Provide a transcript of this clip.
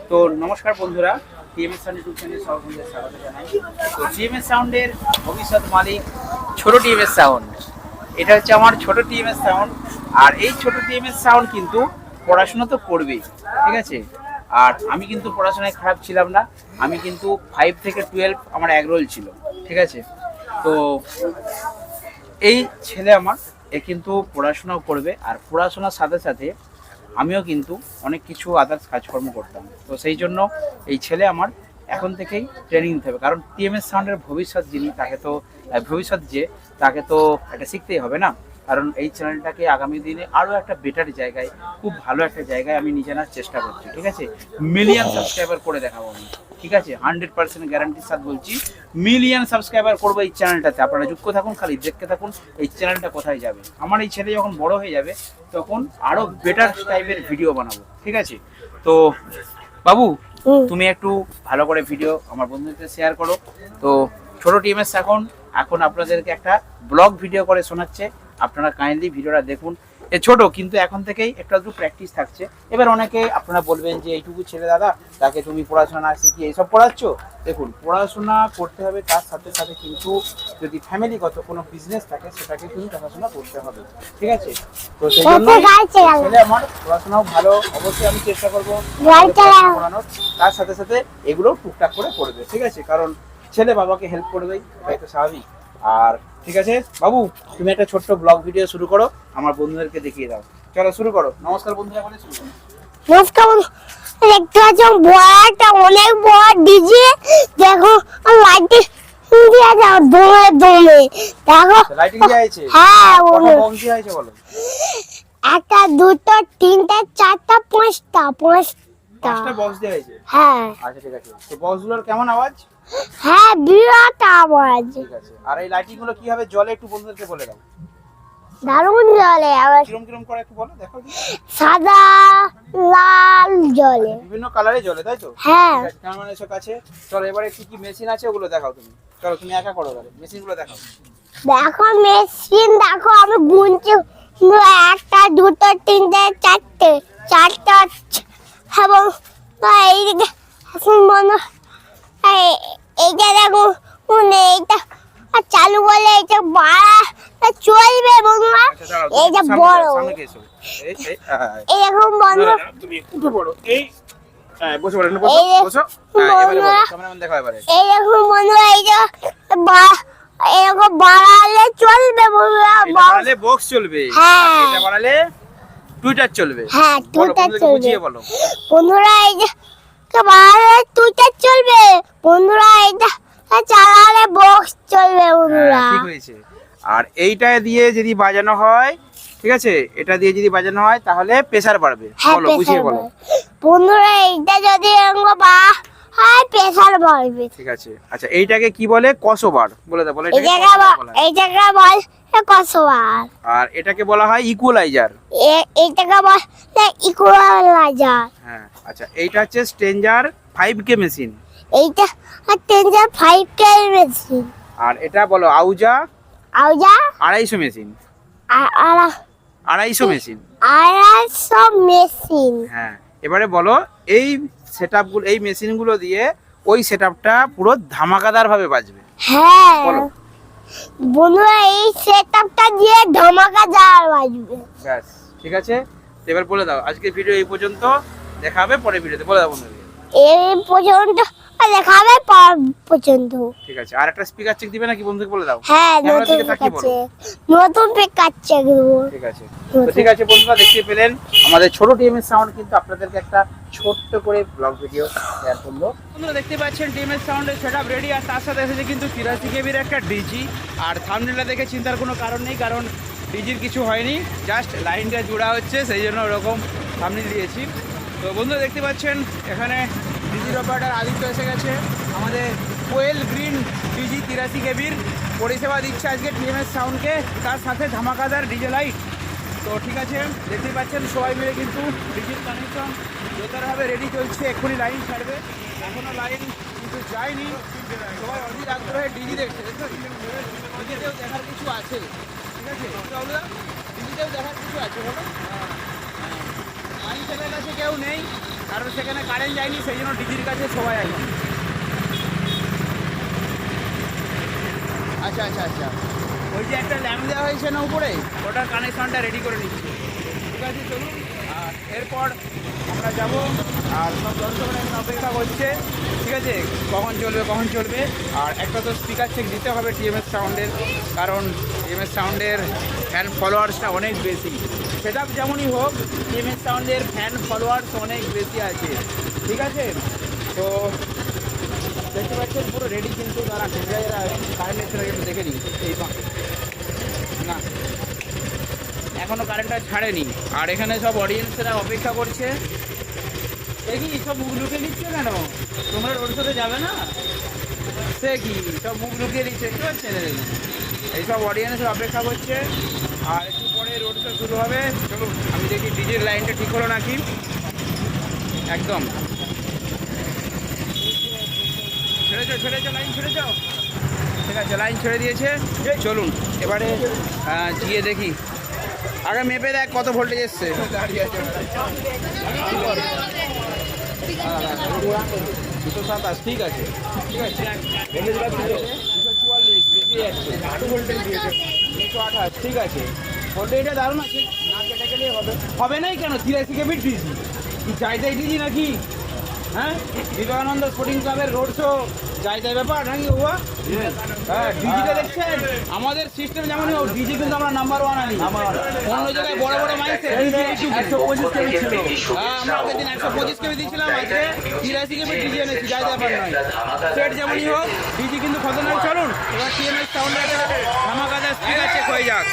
তো নমস্কার বন্ধুরা, টিএমএস সাউন্ড ইউটিউব চ্যানেলে সকলকে স্বাগত জানাই। তো টিএমএস সাউন্ডের ভবিষ্যৎ মালিক ছোট টিএমএস সাউন্ড, এটা হচ্ছে আমার ছোট টিএমএস সাউন্ড। আর এই ছোট টিএমএস সাউন্ড কিন্তু পড়াশোনা তো করবেই, ঠিক আছে। আর আমি কিন্তু পড়াশোনায় খারাপ ছিলাম না, আমি কিন্তু 5 থেকে 12 আমার এগরোল ছিল, ঠিক আছে। তো এই ছেলে আমার কিন্তু পড়াশোনাও করবে, আর পড়াশোনার সাথে সাথে আমিও কিন্তু অনেক কিছু আদার্স কাজকর্ম করতাম। তো সেই জন্য এই ছেলে আমার এখন থেকেই ট্রেনিং নিতে হবে, কারণ টিএমএস সাউন্ডের ভবিষ্যৎ যিনি, তাকে তো তাকে তো এটা শিখতেই হবে না। কারণ এই চ্যানেলটাকে আগামী দিনে আরও একটা বেটার জায়গায়, খুব ভালো একটা জায়গায় আমি নিয়ে জানার চেষ্টা করছি, ঠিক আছে। মিলিয়ন সাবস্ক্রাইবার করে দেখাবো আমি, ঠিক আছে। 100% গ্যারান্টির সাথে বলছি, মিলিয়ন সাবস্ক্রাইবার করবো এই চ্যানেলটাতে। আপনারা যুক্ত থাকুন, খালি দেখতে থাকুন এই চ্যানেলটা কোথায় যাবে। আমার এই ছেলে যখন বড় হয়ে যাবে তখন আরো বেটার টাইপের ভিডিও বানাবো, ঠিক আছে। তো বাবু, তুমি একটু ভালো করে ভিডিও আমার বন্ধুদের শেয়ার করো। তো ছোট টিএমএস এখন আপনাদেরকে একটা ব্লগ ভিডিও করে শোনাচ্ছে, আপনারা কাইন্ডলি ভিডিওটা দেখুন। এ ছোট, কিন্তু এখন থেকেই একটু প্র্যাকটিস থাকছে। এবার অনেকে আপনারা বলবেন যে এইটুকু ছেলে দাদা, তাকে তুমি পড়াশোনা না শিখিয়ে এইসব পড়াচ্ছ। দেখুন, পড়াশোনা করতে হবে, তার সাথে সাথে কিন্তু যদি ফ্যামিলিগত কোনো বিজনেস থাকে সেটাকে কিন্তু দেখাশোনা করতে হবে, ঠিক আছে। তো সেই জন্য ছেলে আমার পড়াশোনাও ভালো, অবশ্যই আমি চেষ্টা করবো পড়ানোর, তার সাথে সাথে এগুলো টুকটাক করে করবে, ঠিক আছে। কারণ ছেলে বাবাকে হেল্প করবেই, এটাই তো স্বাভাবিক। আর ঠিক আছে বাবু, তুমি একটা ছোট্ট ব্লগ ভিডিও শুরু করো, আমার বন্ধুদেরকে দেখিয়ে দাও। চলো শুরু করো। নমস্কার বন্ধুরা বলে শুরু করো। নমস্কার বন্ধু, দেখতে পাচ্ছ বড়টা অনেক বড় ডিজে। দেখো লাইট দিয়ে যাও দমে দমে, দেখো লাইটিং দেয়া আছে। হ্যাঁ কত বক্স দেয়া আছে বলো? একটা দুটো তিনটা চারটা পাঁচটা পাঁচটা বক্স দেয়া আছে। হ্যাঁ আচ্ছা ঠিক আছে। তো বক্সগুলোর কেমন আওয়াজ? হ্যাঁ বিরাট আওয়াজ। ঠিক আছে। আর এই লাইটিং গুলো কিভাবে জ্বলে একটু বন্ধুদেরকে বলে দাও। দারুণ জ্বলে, আবার কিরম কিরম করে একটু বলো, দেখো। সাদা লাল জ্বলে, বিভিন্ন কালারে জ্বলে, তাই তো? হ্যাঁ। কেমন এসে কাছে চলো, এবারে কি কি মেশিন আছে ওগুলো দেখাও তুমি। চলো তুমি একা করো, তাহলে মেশিন গুলো দেখাও। দেখো মেশিন, দেখো আমি গুনছি, একটা দুটো তিনটে চারটা এবং এইদিকে এখন মনে এইটা দেখো, এইটা চালু করলে এটা বাড়া চলবে বন্ধুরা। এইটা বড়, এইরকম বন্ধু তুমি একটু বড়, এই বসে পড়ো, বসো বসো। এবারে বলো, ক্যামেরাম্যান দেখাও এবারে। এইরকম বন্ধুরা, এইটা এরকম বাড়ালে চলবে বন্ধুরা, বাড়ালে বক্স চলবে, হ্যাঁ। এটা বাড়ালে টুইটার চলবে, হ্যাঁ টুইটার চলবে। বুঝিয়ে বলো বন্ধুরা, এই যে বাড়ালে টুইটার চলবে বন্ধুরা, এটা চালালে বক্স চলবে বন্ধুরা। ঠিক হয়েছে। আর এইটা দিয়ে যদি বাজানো হয়, ঠিক আছে, এটা দিয়ে যদি বাজানো হয় তাহলে প্রেসার বাড়বে। বলো, বুঝিয়ে বলো বন্ধুরা। এইটা যদি প্রেসার বাড়বে, ঠিক আছে। আচ্ছা, এইটাকে কি বলে? কসবার বলে দাও। বলে এই জায়গা বল কসবার। আর এটাকে বলা হয় ইকুয়ালাইজার। এইটাকে বলে ইকুয়ালাইজার। হ্যাঁ। আচ্ছা, এইটা হচ্ছে স্ট্রেঞ্জার 5K মেশিন। এইটা স্ট্রেঞ্জার 5K মেশিন। আর এটা বলো আউজা 250 মেশিন। 250 মেশিন। 250 মেশিন। হ্যাঁ। এবারে বলো, এই সেটআপগুলো, এই মেশিনগুলো দিয়ে ওই সেটআপটা পুরো ধামাকাদার ভাবে বাজবে। হ্যাঁ বলো বন্ধুরা, এই সেটআপটা দিয়ে ধামাকাদার বাজবে। ব্যাস, ঠিক আছে। এবার বলে দাও, আজকের ভিডিও এই পর্যন্ত, দেখা হবে পরের ভিডিওতে। বলে দাও বন্ধুদের। এই পর্যন্ত দেখা হবে পর্যন্ত, ঠিক আছে। আর একটা স্পিকার চেক দিবে নাকি বন্ধুকে বলে দাও। হ্যাঁ নতুন স্পিকার চেক দেবো। ঠিক আছে। তো ঠিক আছে বন্ধুরা, দেখতে পেলেন আমাদের ছোট টিএমএস সাউন্ড কিন্তু আপনাদেরকে একটা ছোট্ট করে ব্লগ ভিডিও শেয়ার করলো। বন্ধুরা দেখতে পাচ্ছেন টিএমএস সাউন্ডের সেটআপ রেডি, আর তার সাথে এসেছে কিন্তু 83 কেবির একটা ডিজি। আর থাম্বনেলটা দেখে চিন্তার কোনো কারণ নেই, কারণ ডিজির কিছু হয়নি, জাস্ট লাইনটা জোড়া হচ্ছে, সেই জন্য ওরকম থাম্বনেল দিয়েছি। তো বন্ধুরা দেখতে পাচ্ছেন এখানে ডিজির অপারেটর আদিত্য এসে গেছে, আমাদের কোয়েল গ্রিন ডিজি 83 কেবির পরিষেবা দিচ্ছে আজকে টিএমএস সাউন্ডকে, তার সাথে ধামাকাদার ডিজে লাইট। তো ঠিক আছে, দেখতেই পাচ্ছেন সবাই মিলে কিন্তু ডিজির কানেকশন জোরদারভাবে রেডি চলছে, এক্ষুনি লাইন ছাড়বে, এখনও লাইন কিন্তু যায়নি। সবাই অধীর আগ্রহে ডিজি দেখছে, ডিজিতেও দেখার কিছু আছে, ঠিক আছে ডিজিতেও দেখার কিছু আছে, বলো। মাইন্ডসেটের কাছে কেউ নেই, কারণ সেখানে কারেন্ট যায়নি, সেই জন্য ডিজির কাছে সবাই এখন। আচ্ছা আচ্ছা আচ্ছা, ওই যে একটা ল্যাম্প দেওয়া হয়েছে না উপরে, ওটার কানেকশনটা রেডি করে নিচ্ছি। ঠিক আছে, চলুন। আর এরপর আমরা যাব, আর সব দর্শকরা এখন অপেক্ষা করছে। ঠিক আছে, কখন চলবে কখন চলবে। আর একটা তো স্পিকার চেক দিতে হবে টিএমএস সাউন্ডের, কারণ টিএমএস সাউন্ডের ফ্যান ফলোয়ার্সটা অনেক বেশি। সেটা যেমনই হোক, টিএমএস সাউন্ডের ফ্যান ফলোয়ার্স অনেক বেশি আছে। ঠিক আছে, তো দেখতে পাচ্ছেন পুরো রেডি, কিন্তু তারা ক্যামেরা কারেন্টের ছেড়ে একটু দেখে নিই। এই না, এখনও কারেন্টটা ছাড়েনি। আর এখানে সব অডিয়েন্সরা অপেক্ষা করছে। দেখি সব মুখ লুকিয়ে নিচ্ছে কেন? তোমরা রোড শোতে যাবে না? সে কি সব মুখ লুকিয়ে দিচ্ছে, দেখতে পাচ্ছেন? এইসব অডিয়েন্সরা অপেক্ষা করছে। আর একটু পরে রোড শো শুরু হবে। চলুন আমি দেখি ডিজের লাইনটা ঠিক হলো নাকি। একদম ছেড়েছো লাইন ছেড়েছো? ঠিক আছে, লাইন ছেড়ে দিয়েছে। চলুন এবারে গিয়ে দেখি। আগে মেপে দেখ কত ভোল্টেজ এসছে। 227, ঠিক আছে ঠিক আছে। 244 বেশি যাচ্ছে। 228, ঠিক আছে। ভোল্টেজটা দারুণ আছে, না কেটে গেলেই হবে নাই কেন? 83 কেবি ডিজি কি চাইতেই ডিজি নাকি? হ্যাঁ, বিবেকানন্দ স্পোর্টিং ক্লাবের রোড শো যাই ব্যাপার নাকি বাবা? হ্যাঁ, ডিজিটা দেখছেন আমাদের সিস্টেম যেমনই হোক, ডিজি কিন্তু আমরা নাম্বার 1 আনি। অন্য জায়গায় বড় বড় মাইসে 125 কেবি ছিল। হ্যাঁ, আমরা আগের দিন 125 কেবি দিয়েছিলাম, আজকে 83 কেবি ডিজি এনেছি, যাই ব্যাপার নয়। সেট যেমনই হোক, ডিজি কিন্তু খতরনাক। চলুন এবার টিএমএস সাউন্ডের ধামাকাদার স্পিকার চেক হয়ে যাক।